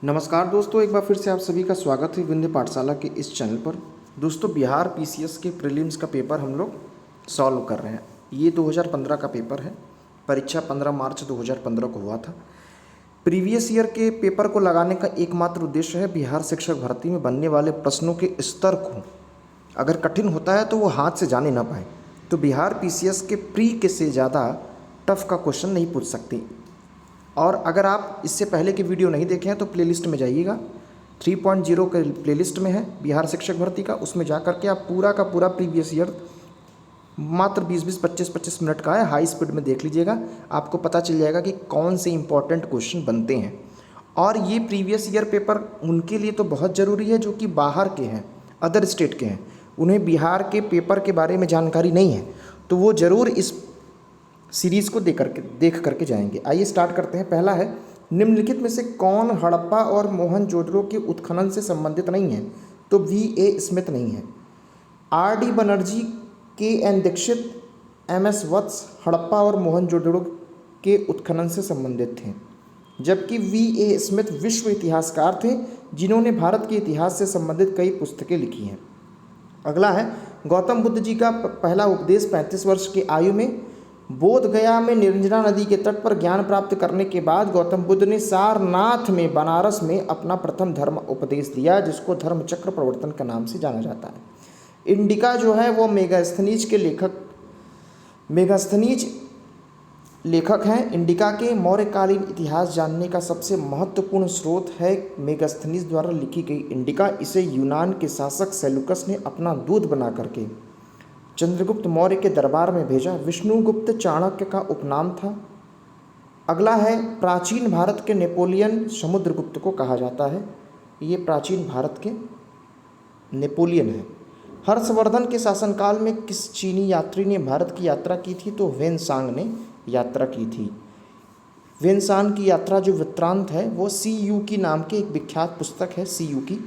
नमस्कार दोस्तों, एक बार फिर से आप सभी का स्वागत है विंध्य पाठशाला के इस चैनल पर। दोस्तों, बिहार पीसीएस के प्रीलिम्स का पेपर हम लोग सॉल्व कर रहे हैं। ये 2015 का पेपर है। परीक्षा 15 मार्च 2015 को हुआ था। प्रीवियस ईयर के पेपर को लगाने का एकमात्र उद्देश्य है बिहार शिक्षक भर्ती में बनने वाले प्रश्नों के स्तर को अगर कठिन होता है तो वो हाथ से जाने ना पाए। तो बिहार पीसीएस के प्री के से ज़्यादा टफ का क्वेश्चन नहीं पूछ सकती। और अगर आप इससे पहले की वीडियो नहीं देखे हैं तो प्लेलिस्ट में जाइएगा। 3.0 के प्लेलिस्ट में है बिहार शिक्षक भर्ती का, उसमें जा करके आप पूरा का पूरा प्रीवियस ईयर मात्र 20-20, 25-25 मिनट का है, हाई स्पीड में देख लीजिएगा। आपको पता चल जाएगा कि कौन से इंपॉर्टेंट क्वेश्चन बनते हैं। और ये प्रीवियस ईयर पेपर उनके लिए तो बहुत ज़रूरी है जो कि बाहर के हैं, अदर स्टेट के हैं। उन्हें बिहार के पेपर के बारे में जानकारी नहीं है, तो वो ज़रूर इस सीरीज़ को देख करके जाएंगे। आइए स्टार्ट करते हैं। पहला है, निम्नलिखित में से कौन हड़प्पा और मोहनजोदड़ो के उत्खनन से संबंधित नहीं है? तो V.A. स्मिथ नहीं है। R.D. Banerjee, K.N. Dixit, M.S. वत्स हड़प्पा और मोहनजोदड़ो के उत्खनन से संबंधित थे, जबकि V.A. स्मिथ विश्व इतिहासकार थे जिन्होंने भारत के इतिहास से संबंधित कई पुस्तकें लिखी हैं। अगला है, गौतम बुद्ध जी का पहला उपदेश 35 वर्ष की आयु में बोध गया में निरंजना नदी के तट पर ज्ञान प्राप्त करने के बाद गौतम बुद्ध ने सारनाथ में, बनारस में अपना प्रथम धर्म उपदेश दिया, जिसको धर्म चक्र प्रवर्तन के नाम से जाना जाता है। इंडिका जो है वो मेगास्थनीज लेखक हैं। इंडिका के मौर्यकालीन इतिहास जानने का सबसे महत्वपूर्ण स्रोत है मेगास्थनीज द्वारा लिखी गई इंडिका। इसे यूनान के शासक सेलुकस ने अपना दूत बना करके चंद्रगुप्त मौर्य के दरबार में भेजा। विष्णुगुप्त चाणक्य का उपनाम था। अगला है, प्राचीन भारत के नेपोलियन समुद्रगुप्त को कहा जाता है। ये प्राचीन भारत के नेपोलियन है। हर्षवर्धन के शासनकाल में किस चीनी यात्री ने भारत की यात्रा की थी? तो वेनसांग ने यात्रा की थी। वेनसांग की यात्रा जो वृत्तांत है वो CU की नाम के एक विख्यात पुस्तक है, CU की,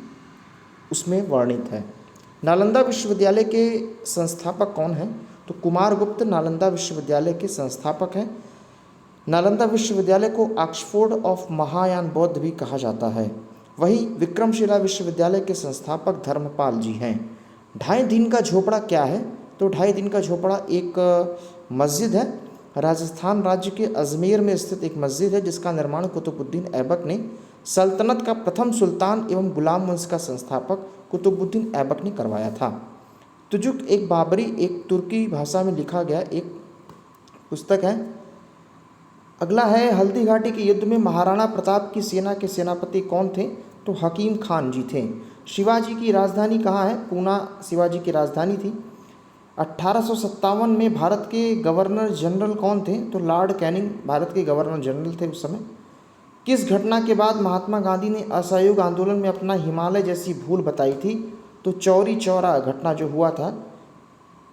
उसमें वर्णित है। नालंदा विश्वविद्यालय के संस्थापक कौन हैं? तो कुमारगुप्त नालंदा विश्वविद्यालय के संस्थापक हैं। नालंदा विश्वविद्यालय को ऑक्सफोर्ड ऑफ महायान बौद्ध भी कहा जाता है। वही विक्रमशिला विश्वविद्यालय के संस्थापक धर्मपाल जी हैं। 2.5 दिन का झोपड़ा क्या है? तो 2.5 दिन का झोपड़ा एक मस्जिद है। राजस्थान राज्य के अजमेर में स्थित एक मस्जिद है जिसका निर्माण कुतुबुद्दीन ऐबक ने, सल्तनत का प्रथम सुल्तान एवं गुलाम वंश का संस्थापक कुतुबुद्दीन ऐबक ने करवाया था। तुजुक एक बाबरी, एक तुर्की भाषा में लिखा गया एक पुस्तक है। अगला है, हल्दी घाटी के युद्ध में महाराणा प्रताप की सेना के सेनापति कौन थे? तो हकीम खान जी थे। शिवाजी की राजधानी कहाँ है? पूना शिवाजी की राजधानी थी। 1857 में भारत के गवर्नर जनरल कौन थे? तो लॉर्ड कैनिंग भारत के गवर्नर जनरल थे उस समय। किस घटना के बाद महात्मा गांधी ने असहयोग आंदोलन में अपना हिमालय जैसी भूल बताई थी? तो चौरी चौरा घटना जो हुआ था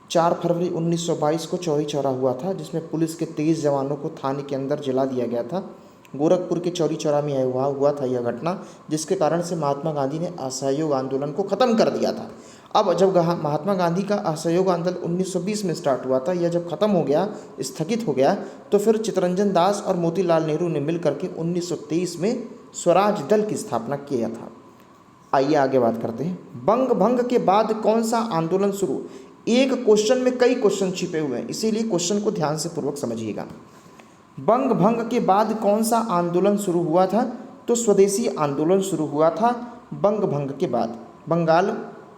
4 फरवरी 1922 को चौरी चौरा हुआ था, जिसमें पुलिस के 23 जवानों को थाने के अंदर जला दिया गया था। गोरखपुर के चौरी चौरा में हुआ था यह घटना, जिसके कारण से महात्मा गांधी ने असहयोग आंदोलन को ख़त्म कर दिया था। अब जब महात्मा गांधी का असहयोग आंदोलन 1920 में स्टार्ट हुआ था, यह जब ख़त्म हो गया, स्थगित हो गया, तो फिर चित्तरंजन दास और मोतीलाल नेहरू ने मिल करके 1923 में स्वराज दल की स्थापना किया था। आइए आगे बात करते हैं। बंग भंग के बाद कौन सा आंदोलन शुरू? एक क्वेश्चन में कई क्वेश्चन छिपे हुए हैं, इसीलिए क्वेश्चन को ध्यान से पूर्वक समझिएगा। बंग भंग के बाद कौन सा आंदोलन शुरू हुआ था? तो स्वदेशी आंदोलन शुरू हुआ था बंग भंग के बाद। बंगाल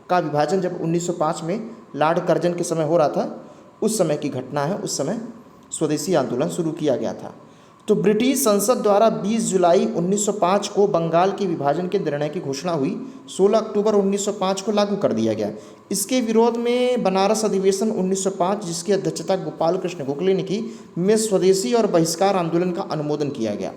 का विभाजन जब 1905 में लॉर्ड कर्जन के समय हो रहा था, उस समय की घटना है। उस समय स्वदेशी आंदोलन शुरू किया गया था। तो ब्रिटिश संसद द्वारा 20 जुलाई 1905 को बंगाल के विभाजन के निर्णय की घोषणा हुई। 16 अक्टूबर 1905 को लागू कर दिया गया। इसके विरोध में बनारस अधिवेशन 1905, जिसकी अध्यक्षता गोपाल कृष्ण गोखले ने की, में स्वदेशी और बहिष्कार आंदोलन का अनुमोदन किया गया।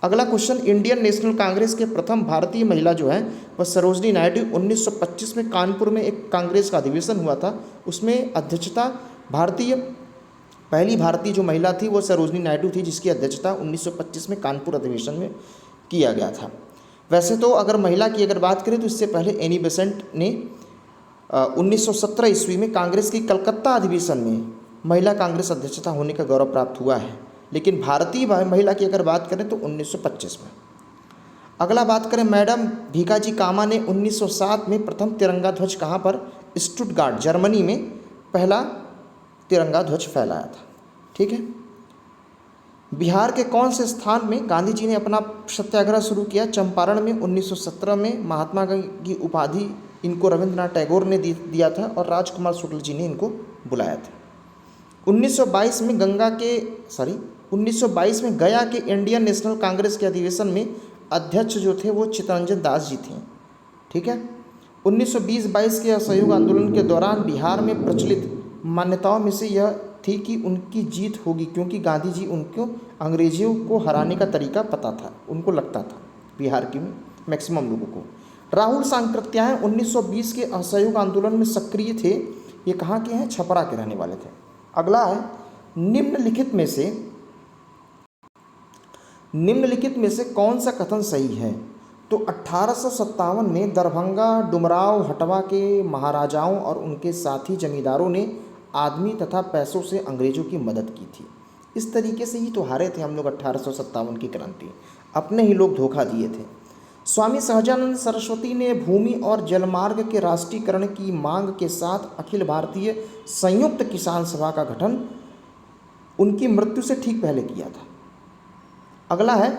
अगला क्वेश्चन, इंडियन नेशनल कांग्रेस के प्रथम भारतीय महिला जो है वह सरोजनी नायडू। 1925 में कानपुर में एक कांग्रेस का अधिवेशन हुआ था, उसमें अध्यक्षता पहली भारतीय जो महिला थी वो सरोजनी नायडू थी, जिसकी अध्यक्षता 1925 में कानपुर अधिवेशन में किया गया था। वैसे तो अगर महिला की बात करें तो इससे पहले एनी बेसेंट ने 1917 ईस्वी में कांग्रेस की कलकत्ता अधिवेशन में महिला कांग्रेस अध्यक्षता होने का गौरव प्राप्त हुआ है, लेकिन भारतीय महिला की अगर बात करें तो 1925 में। अगला बात करें, मैडम भीकाजी कामा ने 1907 में प्रथम तिरंगा ध्वज कहाँ पर? स्टुटगार्ट जर्मनी में पहला तिरंगा ध्वज फहराया था। ठीक है। बिहार के कौन से स्थान में गांधी जी ने अपना सत्याग्रह शुरू किया? चंपारण में 1917 में। महात्मा की उपाधि इनको रविंद्रनाथ टैगोर ने दिया था और राजकुमार शुक्ल जी ने इनको बुलाया था। 1922 में गया के इंडियन नेशनल कांग्रेस के अधिवेशन में अध्यक्ष जो थे वो चित्तरंजन दास जी थे। ठीक है। 1920-22 के असहयोग आंदोलन के दौरान बिहार में प्रचलित मान्यताओं में से यह थी कि उनकी जीत होगी, क्योंकि गांधी जी उनको अंग्रेजियों को हराने का तरीका पता था, उनको लगता था बिहार के मैक्सिमम लोगों को। राहुल सांकृत्यायन 1920 के असहयोग आंदोलन में सक्रिय थे। ये कहाँ के हैं? छपरा के रहने वाले थे। अगला है, निम्नलिखित में से कौन सा कथन सही है? तो 1857 में दरभंगा डुमराव हटवा के महाराजाओं और उनके साथी जमींदारों ने आदमी तथा पैसों से अंग्रेजों की मदद की थी। इस तरीके से ही तो हारे थे हम लोग 1857 की क्रांति, अपने ही लोग धोखा दिए थे। स्वामी सहजानंद सरस्वती ने भूमि और जलमार्ग के राष्ट्रीयकरण की मांग के साथ अखिल भारतीय संयुक्त किसान सभा का गठन उनकी मृत्यु से ठीक पहले किया था। अगला है,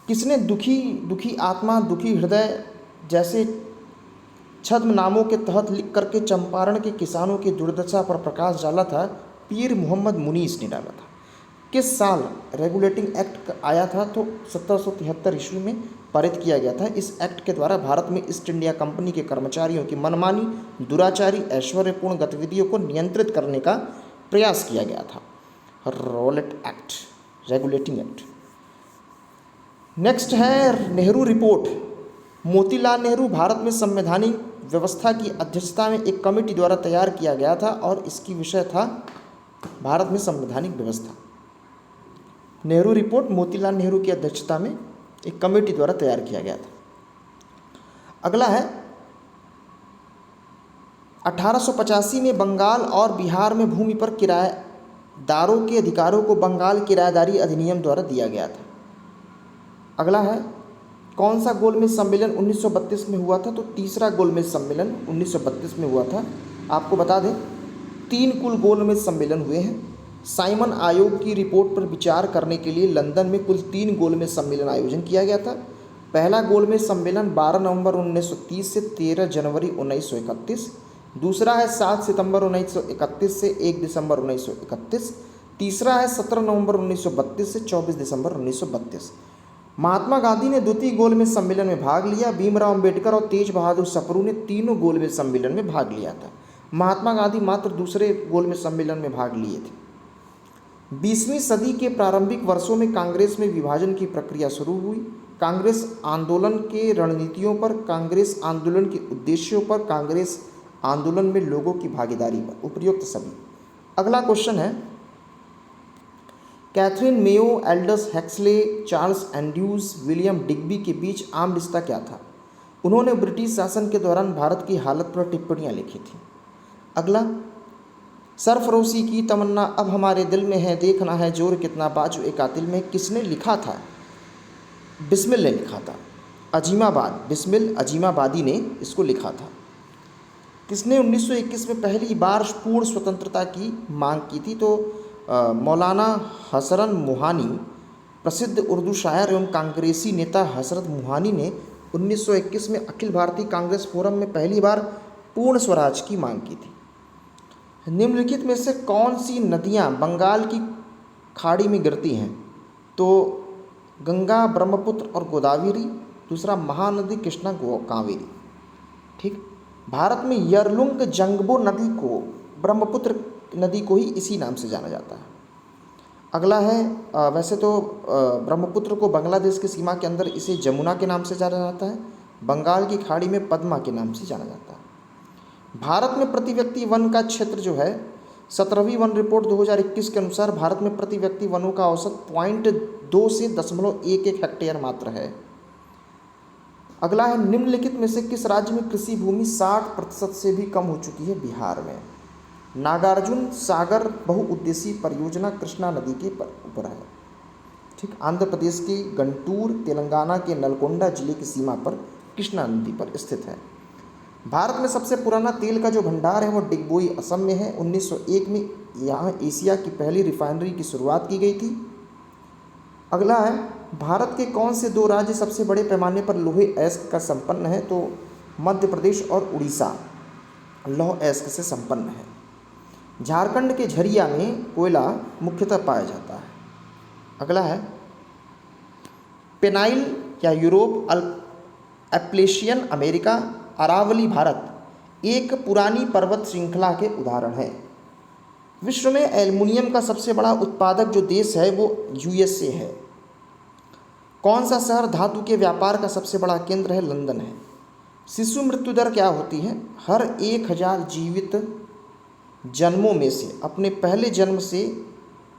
किसने दुखी आत्मा दुखी हृदय जैसे छद्म नामों के तहत लिख करके चंपारण के किसानों की दुर्दशा पर प्रकाश डाला था? पीर मोहम्मद मुनीस ने डाला था। किस साल रेगुलेटिंग एक्ट आया था? तो 1773 ईस्वी में पारित किया गया था। इस एक्ट के द्वारा भारत में ईस्ट इंडिया कंपनी के कर्मचारियों की मनमानी, दुराचारी, ऐश्वर्यपूर्ण गतिविधियों को नियंत्रित करने का प्रयास किया गया था। Regulating act. नेक्स्ट है नेहरू रिपोर्ट। मोतीलाल नेहरू भारत में संवैधानिक व्यवस्था की अध्यक्षता में एक कमेटी द्वारा तैयार किया गया था और इसकी विषय था भारत में संवैधानिक व्यवस्था। नेहरू रिपोर्ट मोतीलाल नेहरू की अध्यक्षता में एक कमेटी द्वारा तैयार किया गया था। अगला है, 1885 में बंगाल और बिहार में भूमि पर किराएदारों के अधिकारों को बंगाल किराएदारी अधिनियम द्वारा दिया गया था। अगला है, कौन सा गोलमेज सम्मेलन 1932 में हुआ था? तो तीसरा गोलमेज सम्मेलन 1932 में हुआ था। आपको बता दें 3 कुल गोलमेज सम्मेलन हुए हैं। साइमन आयोग की रिपोर्ट पर विचार करने के लिए लंदन में कुल 3 गोलमेज सम्मेलन आयोजन किया गया था। पहला गोलमेज सम्मेलन 12 नवंबर 1930 से 13 जनवरी 1931। दूसरा है 7 सितंबर 1931 से 1 दिसंबर 1931। तीसरा है 17 नवंबर 1932 से 24 दिसंबर 1932। महात्मा गांधी ने द्वितीय गोलमेज सम्मेलन में भाग लिया। भीमराव अंबेडकर और तेज बहादुर सप्रू ने तीनों गोलमेज सम्मेलन में भाग लिया था। महात्मा गांधी मात्र दूसरे गोलमेज सम्मेलन में भाग लिए थे। 20वीं सदी के प्रारंभिक वर्षों में कांग्रेस में विभाजन की प्रक्रिया शुरू हुई। कांग्रेस आंदोलन के रणनीतियों पर, कांग्रेस आंदोलन के उद्देश्यों पर, कांग्रेस आंदोलन में लोगों की भागीदारी पर, उपयुक्त सभी। अगला क्वेश्चन है, Katherine Mayo, Aldous Huxley, Charles Andrews, William Digby के बीच आम रिश्ता क्या था? उन्होंने ब्रिटिश शासन के दौरान भारत की हालत पर टिप्पणियां लिखी थी। अगला, सरफरोशी की तमन्ना अब हमारे दिल में है, देखना है जोर कितना बाजू ए कातिल में, किसने लिखा था? बिस्मिल ने लिखा था। बिस्मिल अजीमाबादी ने इसको लिखा था। किसने 1921 में पहली बार पूर्ण स्वतंत्रता की मांग की थी? तो मौलाना हसरत मोहानी, प्रसिद्ध उर्दू शायर एवं कांग्रेसी नेता हसरत मोहानी ने 1921 में अखिल भारतीय कांग्रेस फोरम में पहली बार पूर्ण स्वराज की मांग की थी। निम्नलिखित में से कौन सी नदियां बंगाल की खाड़ी में गिरती हैं? तो गंगा, ब्रह्मपुत्र और गोदावरी। दूसरा महानदी कृष्णा, कावेरी। ठीक। भारत में यरलुंग जंगबो नदी को, ब्रह्मपुत्र नदी को ही इसी नाम से जाना जाता है। अगला है, वैसे तो ब्रह्मपुत्र को बांग्लादेश की सीमा के अंदर इसे जमुना के नाम से जाना जाता है। बंगाल की खाड़ी में पद्मा के नाम से जाना जाता है। भारत में प्रति व्यक्ति वन का क्षेत्र जो है, 17वीं वन रिपोर्ट 2021 के अनुसार भारत में प्रति व्यक्ति वनों का औसत 0.2 से 0.11 हेक्टेयर मात्र है। अगला है, निम्नलिखित में से किस राज्य में कृषि भूमि 60% से भी कम हो चुकी है? बिहार में। नागार्जुन सागर बहुउद्देशीय परियोजना कृष्णा नदी के ऊपर है। ठीक, आंध्र प्रदेश के गंटूर, तेलंगाना के नलगोंडा जिले की सीमा पर कृष्णा नदी पर स्थित है। भारत में सबसे पुराना तेल का जो भंडार है वो डिगबोई असम में है। 1901 में यहाँ एशिया की पहली रिफाइनरी की शुरुआत की गई थी। अगला है, भारत के कौन से दो राज्य सबसे बड़े पैमाने पर लोहे अयस्क का संपन्न है? तो मध्य प्रदेश और उड़ीसा लौह अयस्क से संपन्न है। झारखंड के झरिया में कोयला मुख्यतः पाया जाता है। अगला है, पेनाइल या Europe, Appalachian America, Aravalli Bharat एक पुरानी पर्वत श्रृंखला के उदाहरण है। विश्व में एल्युमिनियम का सबसे बड़ा उत्पादक जो देश है वो यूएसए है। कौन सा शहर धातु के व्यापार का सबसे बड़ा केंद्र है? लंदन है। शिशु मृत्यु दर क्या होती है? हर 1000 जीवित जन्मों में से अपने पहले जन्म से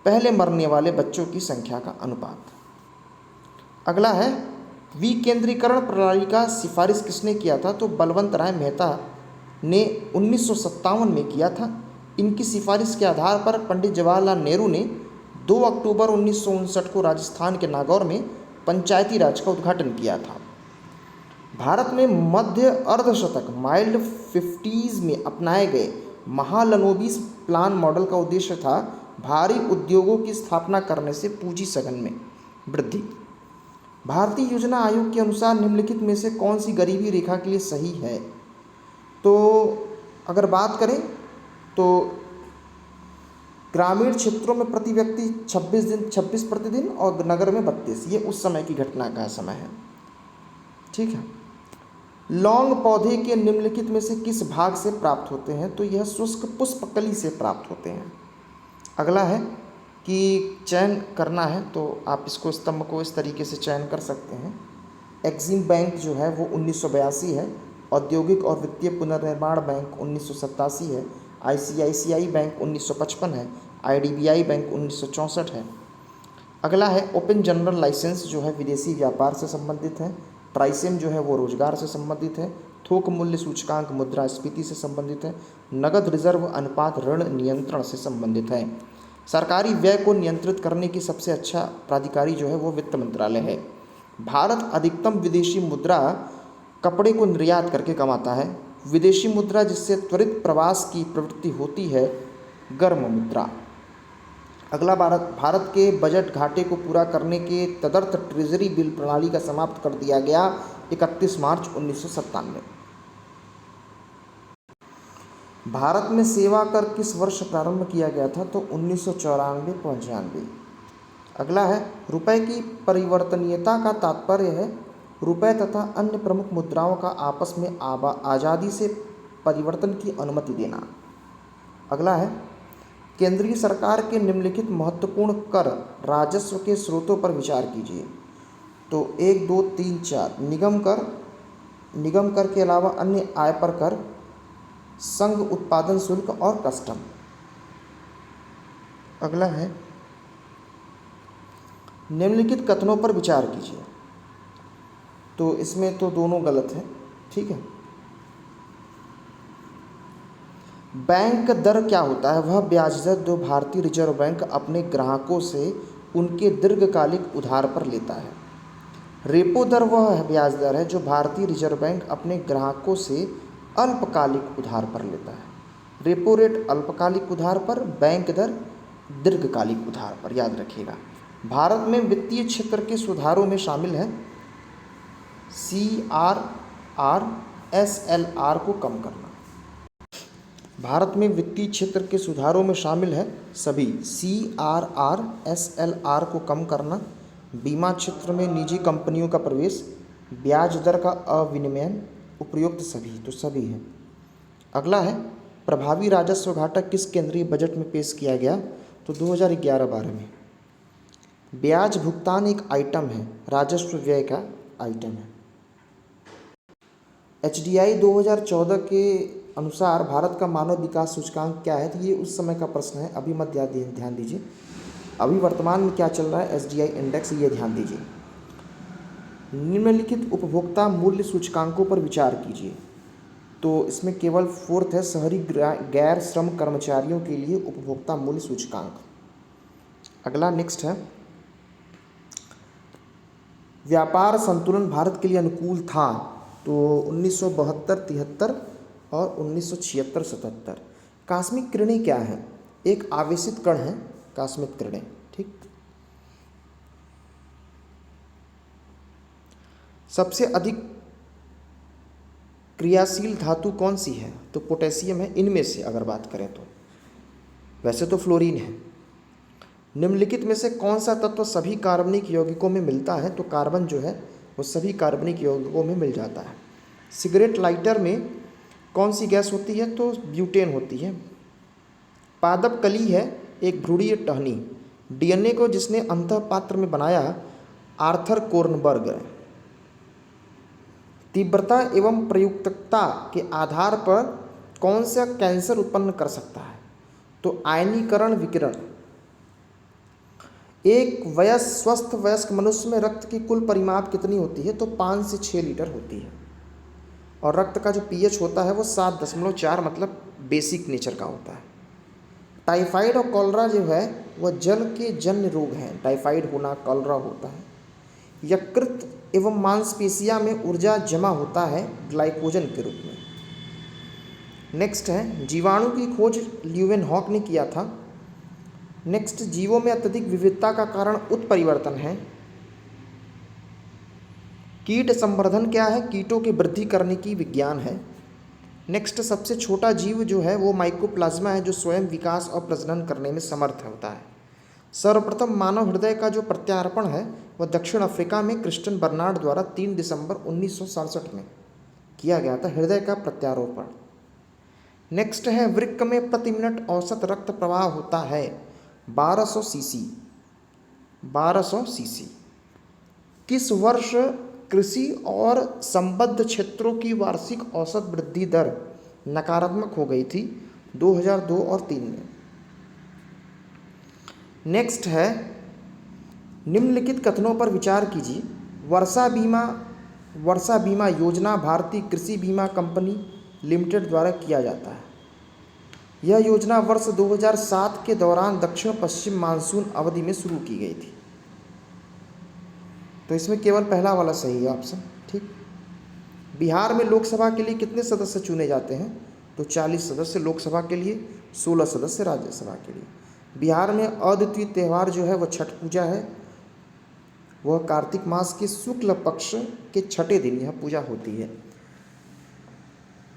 पहले मरने वाले बच्चों की संख्या का अनुपात। अगला है, विकेंद्रीकरण प्रणाली का सिफारिश किसने किया था? तो बलवंत राय मेहता ने 1957 में किया था। इनकी सिफारिश के आधार पर पंडित जवाहरलाल नेहरू ने 2 अक्टूबर 1959 को राजस्थान के नागौर में पंचायती राज का उद्घाटन किया था। भारत में मध्य अर्धशतक माइल्ड 50s में अपनाए गए महालनोबिस प्लान मॉडल का उद्देश्य था भारी उद्योगों की स्थापना करने से पूंजी सघन में वृद्धि। भारतीय योजना आयोग के अनुसार निम्नलिखित में से कौन सी गरीबी रेखा के लिए सही है? तो अगर बात करें तो ग्रामीण क्षेत्रों में प्रति व्यक्ति 26 प्रतिदिन और नगर में 32, ये उस समय की घटना का समय है। ठीक है। लौंग पौधे के निम्नलिखित में से किस भाग से प्राप्त होते हैं? तो यह शुष्क पुष्पकली से प्राप्त होते हैं। अगला है कि चयन करना है तो आप इसको स्तंभ को इस तरीके से चयन कर सकते हैं। एक्सिम बैंक जो है वो 1982 है। औद्योगिक और वित्तीय पुनर्निर्माण बैंक 1987 है। आईसीआईसीआई बैंक 1955 है। आईडीबीआई बैंक 1964 है। अगला है, ओपन जनरल लाइसेंस जो है विदेशी व्यापार से संबंधित है। ट्राइसेम जो है वो रोजगार से संबंधित है। थोक मूल्य सूचकांक मुद्रास्फीति से संबंधित है। नगद रिजर्व अनुपात ऋण नियंत्रण से संबंधित है। सरकारी व्यय को नियंत्रित करने की सबसे अच्छा प्राधिकारी जो है वो वित्त मंत्रालय है। भारत अधिकतम विदेशी मुद्रा कपड़े को निर्यात करके कमाता है। विदेशी मुद्रा जिससे त्वरित प्रवास की प्रवृत्ति होती है, गर्म मुद्रा। अगला, भारत के बजट घाटे को पूरा करने के तदर्थ ट्रेजरी बिल प्रणाली का समाप्त कर दिया गया 31 मार्च 1997। भारत में सेवा कर किस वर्ष प्रारंभ किया गया था? तो 1994-95। अगला है, रुपए की परिवर्तनीयता का तात्पर्य है रुपए तथा अन्य प्रमुख मुद्राओं का आपस में आज़ादी से परिवर्तन की अनुमति देना। अगला है, केंद्रीय सरकार के निम्नलिखित महत्वपूर्ण कर राजस्व के स्रोतों पर विचार कीजिए। तो 1, 2, 3, 4 निगम कर के अलावा अन्य आय पर कर, संघ उत्पादन शुल्क और कस्टम। अगला है, निम्नलिखित कथनों पर विचार कीजिए। तो इसमें तो दोनों गलत हैं। ठीक है। बैंक दर क्या होता है? वह ब्याज दर जो भारतीय रिजर्व बैंक अपने ग्राहकों से उनके दीर्घकालिक उधार पर लेता है। रेपो दर वह ब्याज दर है जो भारतीय रिजर्व बैंक अपने ग्राहकों से अल्पकालिक उधार पर लेता है। रेपो रेट अल्पकालिक उधार पर, बैंक दर दीर्घकालिक उधार पर, याद रखिएगा। भारत में वित्तीय क्षेत्र के सुधारों में शामिल है CRR SLR को कम करना। भारत में वित्तीय क्षेत्र के सुधारों में शामिल है सभी CRR SLR को कम करना, बीमा क्षेत्र में निजी कंपनियों का प्रवेश, ब्याज दर का अविनियमन, उपयुक्त सभी, तो सभी है। अगला है, प्रभावी राजस्व घाटा किस केंद्रीय बजट में पेश किया गया? तो 2011-12 में। ब्याज भुगतान एक आइटम है, राजस्व व्यय का आइटम है। HDI 2014 के अनुसार भारत का मानव विकास सूचकांक क्या है? तो ये उस समय का प्रश्न है, अभी मत ध्यान दीजिए। अभी वर्तमान में क्या चल रहा है SDI इंडेक्स, ये ध्यान दीजिए। निम्नलिखित उपभोक्ता मूल्य सूचकांकों पर विचार कीजिए। तो इसमें केवल 4th है, शहरी गैर श्रम कर्मचारियों के लिए उपभोक्ता मूल्य सूचकांक। अगला नेक्स्ट है, व्यापार संतुलन भारत के लिए अनुकूल था? तो 1972, 73 और 1976, 77। कास्मिक किरणें क्या हैं? एक आवेशित कण है कास्मिक किरणें। ठीक। सबसे अधिक क्रियाशील धातु कौन सी है? तो पोटेशियम है। इनमें से अगर बात करें तो वैसे तो फ्लोरीन है। निम्नलिखित में से कौन सा तत्व सभी कार्बनिक यौगिकों में मिलता है? तो कार्बन जो है वो सभी कार्बनिक यौगिकों में मिल जाता है। सिगरेट लाइटर में कौन सी गैस होती है? तो ब्यूटेन होती है। पादप कली है एक भ्रूणीय टहनी। डीएनए को जिसने अंतःपात्र में बनाया? आर्थर कोर्नबर्ग। तीव्रता एवं प्रयुक्तता के आधार पर कौन सा कैंसर उत्पन्न कर सकता है? तो आयनीकरण विकिरण। एक स्वस्थ वयस्क मनुष्य में रक्त की कुल परिमाप कितनी होती है? तो 5 से 6 लीटर होती है। और रक्त का जो पीएच होता है वो 7.4, मतलब बेसिक नेचर का होता है। टाइफाइड और कॉलरा जो है वह जल के जन्य रोग हैं। टाइफाइड होना, कॉलरा होता है। यकृत एवं मांसपेशियां में ऊर्जा जमा होता है ग्लाइकोजन के रूप में। नेक्स्ट है, जीवाणु की खोज ल्यूवेनहॉक ने किया था। नेक्स्ट, जीवों में अत्यधिक विविधता का कारण उत्परिवर्तन है। कीट संवर्धन क्या है? कीटों की वृद्धि करने की विज्ञान है। नेक्स्ट, सबसे छोटा जीव जो है वो माइकोप्लाज्मा है, जो स्वयं विकास और प्रजनन करने में समर्थ होता है। सर्वप्रथम मानव हृदय का जो प्रत्यारोपण है वह दक्षिण अफ्रीका में क्रिस्टियन बर्नार्ड द्वारा 3 दिसंबर 1967 में किया गया था, हृदय का प्रत्यारोपण। नेक्स्ट है, वृक्क में प्रति मिनट औसत रक्त प्रवाह होता है 1200 सीसी। 1200 सीसी। किस वर्ष कृषि और संबद्ध क्षेत्रों की वार्षिक औसत वृद्धि दर नकारात्मक हो गई थी? 2002 और 3 में। नेक्स्ट है, निम्नलिखित कथनों पर विचार कीजिए। वर्षा बीमा योजना भारतीय कृषि बीमा कंपनी लिमिटेड द्वारा किया जाता है। यह योजना वर्ष 2007 के दौरान दक्षिण पश्चिम मानसून अवधि में शुरू की गई थी। तो इसमें केवल पहला वाला सही है ऑप्शन। ठीक। बिहार में लोकसभा के लिए कितने सदस्य चुने जाते हैं? तो 40 सदस्य लोकसभा के लिए, 16 सदस्य राज्यसभा के लिए। बिहार में अद्वितीय त्यौहार जो है वह छठ पूजा है। वह कार्तिक मास के शुक्ल पक्ष के छठे दिन यह पूजा होती है।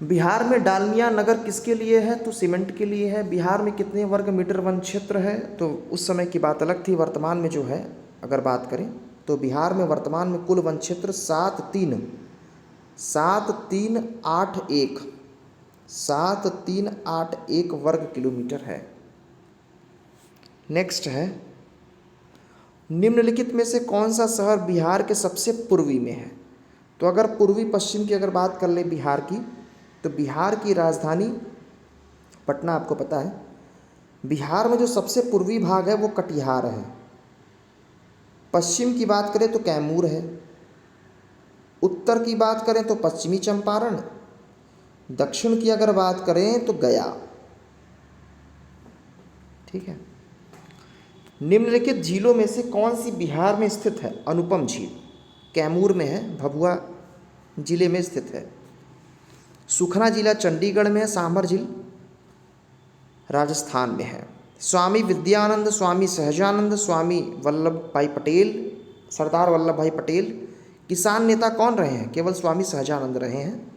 बिहार में डालमिया नगर किसके लिए है? तो सीमेंट के लिए है। बिहार में कितने वर्ग मीटर वन क्षेत्र है? तो उस समय की बात अलग थी, वर्तमान में जो है अगर बात करें तो बिहार में वर्तमान में कुल वन क्षेत्र 7381 वर्ग किलोमीटर है। नेक्स्ट है, निम्नलिखित में से कौन सा शहर बिहार के सबसे पूर्वी में है? तो अगर पूर्वी पश्चिम की अगर बात कर ले बिहार की, तो बिहार की राजधानी पटना आपको पता है। बिहार में जो सबसे पूर्वी भाग है वो कटिहार है। पश्चिम की बात करें तो कैमूर है। उत्तर की बात करें तो पश्चिमी चंपारण। दक्षिण की अगर बात करें तो गया। ठीक है। निम्नलिखित झीलों में से कौन सी बिहार में स्थित है? अनुपम झील कैमूर में है, भभुआ जिले में स्थित है। सुखना जिला चंडीगढ़ में है। सांभर झील राजस्थान में है। स्वामी विद्यानंद, स्वामी सहजानंद, स्वामी वल्लभ भाई पटेल, सरदार वल्लभ भाई पटेल किसान नेता कौन रहे हैं? केवल स्वामी सहजानंद रहे हैं।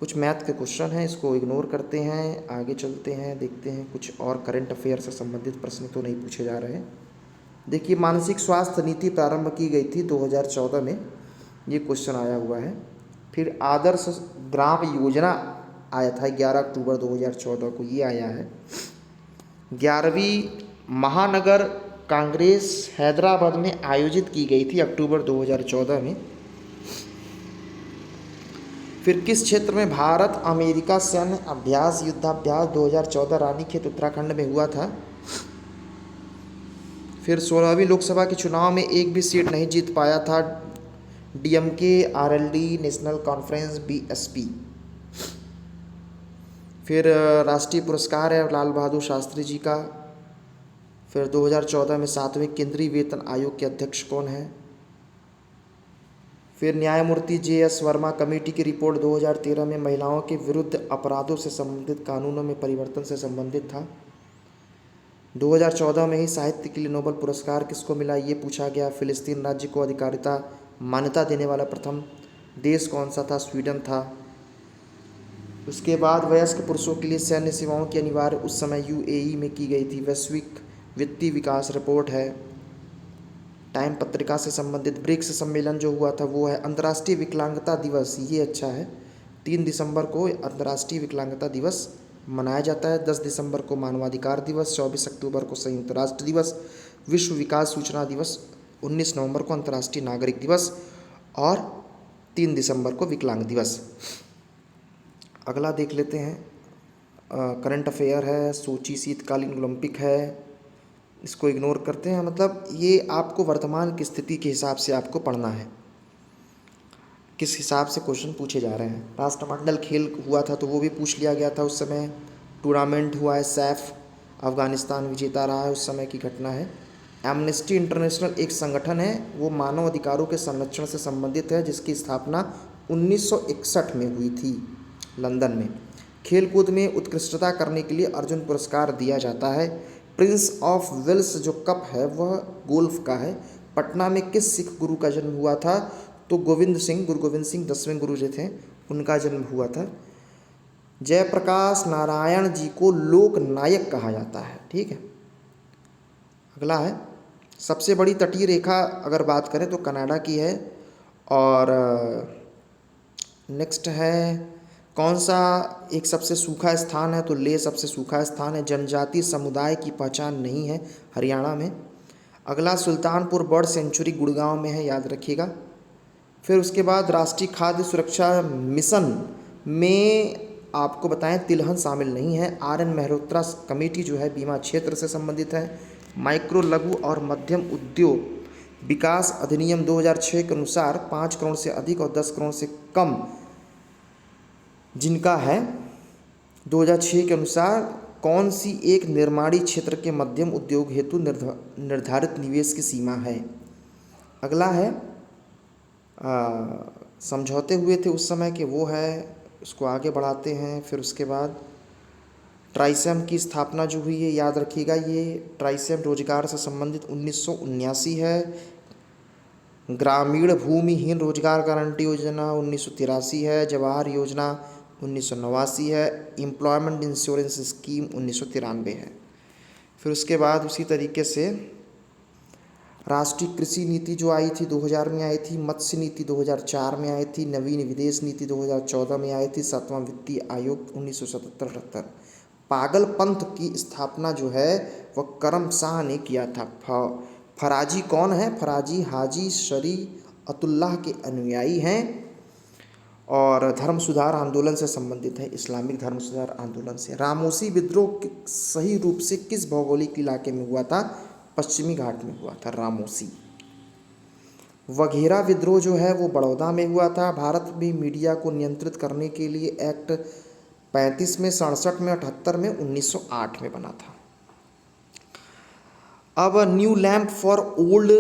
कुछ मैथ के क्वेश्चन हैं, इसको इग्नोर करते हैं, आगे चलते हैं, देखते हैं कुछ और करंट अफेयर से संबंधित प्रश्न तो नहीं पूछे जा रहे हैं। देखिए, मानसिक स्वास्थ्य नीति प्रारंभ की गई थी 2014 में, ये क्वेश्चन आया हुआ है। फिर आदर्श ग्राम योजना आया था 11 अक्टूबर 2014 को, ये आया है। 11वीं महानगर कांग्रेस हैदराबाद में आयोजित की गई थी अक्टूबर 2014 में। फिर किस क्षेत्र में भारत अमेरिका सैन्य अभ्यास युद्धाभ्यास 2014 रानीखेत उत्तराखंड में हुआ था। फिर 16वीं लोकसभा के चुनाव में एक भी सीट नहीं जीत पाया था DMK, RLD, national conference, BSP. फिर राष्ट्रीय पुरस्कार है लाल बहादुर शास्त्री जी का। फिर 2014 में 7वें केंद्रीय वेतन आयोग के अध्यक्ष कौन है? फिर न्यायमूर्ति जे.एस. वर्मा कमेटी की रिपोर्ट 2013 में महिलाओं के विरुद्ध अपराधों से संबंधित कानूनों में परिवर्तन से संबंधित था। 2014 में ही साहित्य के लिए नोबेल पुरस्कार किसको मिला, ये पूछा गया। फिलिस्तीन राज्य को अधिकारिता मान्यता देने वाला प्रथम देश कौन सा था, स्वीडन था। उसके बाद वयस्क पुरुषों के लिए सैन्य सेवाओं की अनिवार्य उस समय यूएई में की गई थी। वैश्विक वित्तीय विकास रिपोर्ट है। टाइम पत्रिका से संबंधित ब्रिक्स सम्मेलन जो हुआ था वो है। अंतर्राष्ट्रीय विकलांगता दिवस, ये अच्छा है, 3 दिसंबर को अंतर्राष्ट्रीय विकलांगता दिवस मनाया जाता है। 10 दिसंबर को मानवाधिकार दिवस, 24 अक्टूबर को संयुक्त राष्ट्र दिवस, विश्व विकास सूचना दिवस, 19 नवंबर को अंतर्राष्ट्रीय नागरिक दिवस और 3 दिसंबर को विकलांग दिवस। अगला देख लेते हैं, करंट अफेयर है, सोची शीतकालीन ओलंपिक है, इसको इग्नोर करते हैं। मतलब ये आपको वर्तमान की स्थिति के हिसाब से आपको पढ़ना है, किस हिसाब से क्वेश्चन पूछे जा रहे हैं। राष्ट्रमंडल खेल हुआ था तो वो भी पूछ लिया गया था उस समय। टूर्नामेंट हुआ है, सैफ अफगानिस्तान विजेता रहा है, उस समय की घटना है। एमनेस्टी इंटरनेशनल एक संगठन है, वो मानव अधिकारों के संरक्षण से संबंधित है, जिसकी स्थापना 1961 में हुई थी लंदन में। खेलकूद में उत्कृष्टता करने के लिए अर्जुन पुरस्कार दिया जाता है। प्रिंस ऑफ वेल्स जो कप है वह गोल्फ का है। पटना में किस सिख गुरु का जन्म हुआ था, तो गुरु गोविंद सिंह 10वें गुरु जो थे उनका जन्म हुआ था। जयप्रकाश नारायण जी को लोक नायक कहा जाता है। ठीक है, अगला है, सबसे बड़ी तटीय रेखा अगर बात करें तो कनाडा की है। और नेक्स्ट है, कौन सा एक सबसे सूखा स्थान है, तो लेह सबसे सूखा स्थान है। जनजातीय समुदाय की पहचान नहीं है, हरियाणा में। अगला, सुल्तानपुर बर्ड सेंचुरी गुड़गांव में है, याद रखिएगा। फिर उसके बाद राष्ट्रीय खाद्य सुरक्षा मिशन में आपको बताएं तिलहन शामिल नहीं है। आर.एन. मेहरोत्रा कमेटी जो है बीमा क्षेत्र से संबंधित है। माइक्रो लघु और मध्यम उद्योग विकास अधिनियम 2006 के अनुसार 5 करोड़ से अधिक और 10 करोड़ से कम जिनका है, 2006 के अनुसार कौन सी एक निर्माणी क्षेत्र के मध्यम उद्योग हेतु निर्धारित निवेश की सीमा है। अगला है, समझौते हुए थे उस समय के, वो है, उसको आगे बढ़ाते हैं। फिर उसके बाद ट्राइसेम की स्थापना जो हुई है, याद रखिएगा, ये ट्राइसेम रोजगार से संबंधित 1979 है। ग्रामीण भूमिहीन रोजगार गारंटी योजना 1983 है। जवाहर योजना 1989 है। एम्प्लॉयमेंट इंश्योरेंस स्कीम 1993 है। फिर उसके बाद उसी तरीके से राष्ट्रीय कृषि नीति जो आई थी 2000 में आई थी। मत्स्य नीति 2004 में आई थी। नवीन विदेश नीति 2014 में आई थी। 7वां वित्तीय आयोग 1977-78। पागल पंथ की स्थापना जो है वह करम शाह ने किया था। फराजी कौन है, फराजी हाजी शरीअतुल्लाह के अनुयायी हैं और धर्म सुधार आंदोलन से संबंधित है, इस्लामिक धर्म सुधार आंदोलन से। रामोसी विद्रोह सही रूप से किस भौगोलिक इलाके में हुआ था, पश्चिमी घाट में हुआ था रामोसी। वघेरा विद्रोह जो है वो बड़ौदा में हुआ था। भारत में मीडिया को नियंत्रित करने के लिए एक्ट 35 में, 67 में, 78 में, 1908 में बना था। अब न्यू लैम्प फॉर ओल्ड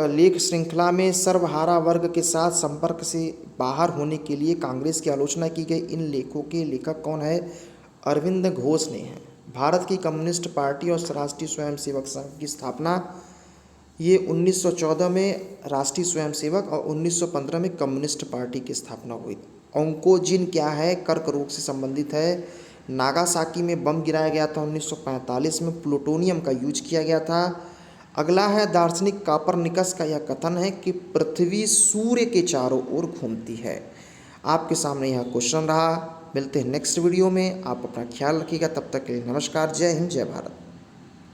लेख श्रृंखला में सर्वहारा वर्ग के साथ संपर्क से बाहर होने के लिए कांग्रेस की आलोचना की गई। इन लेखों के लेखक कौन है, अरविंद घोष ने है। भारत की कम्युनिस्ट पार्टी और राष्ट्रीय स्वयंसेवक संघ की स्थापना ये 1914 में राष्ट्रीय स्वयंसेवक और 1915 में कम्युनिस्ट पार्टी की स्थापना हुई। ओंकोजिन क्या है, कर्क रोग से संबंधित है। नागासाकी में बम गिराया गया था 1945 में, प्लूटोनियम का यूज किया गया था। अगला है, दार्शनिक कापरनिकस का यह कथन है कि पृथ्वी सूर्य के चारों ओर घूमती है। आपके सामने यह क्वेश्चन रहा। मिलते हैं नेक्स्ट वीडियो में, आप अपना ख्याल रखिएगा। तब तक के लिए नमस्कार, जय हिंद, जय भारत।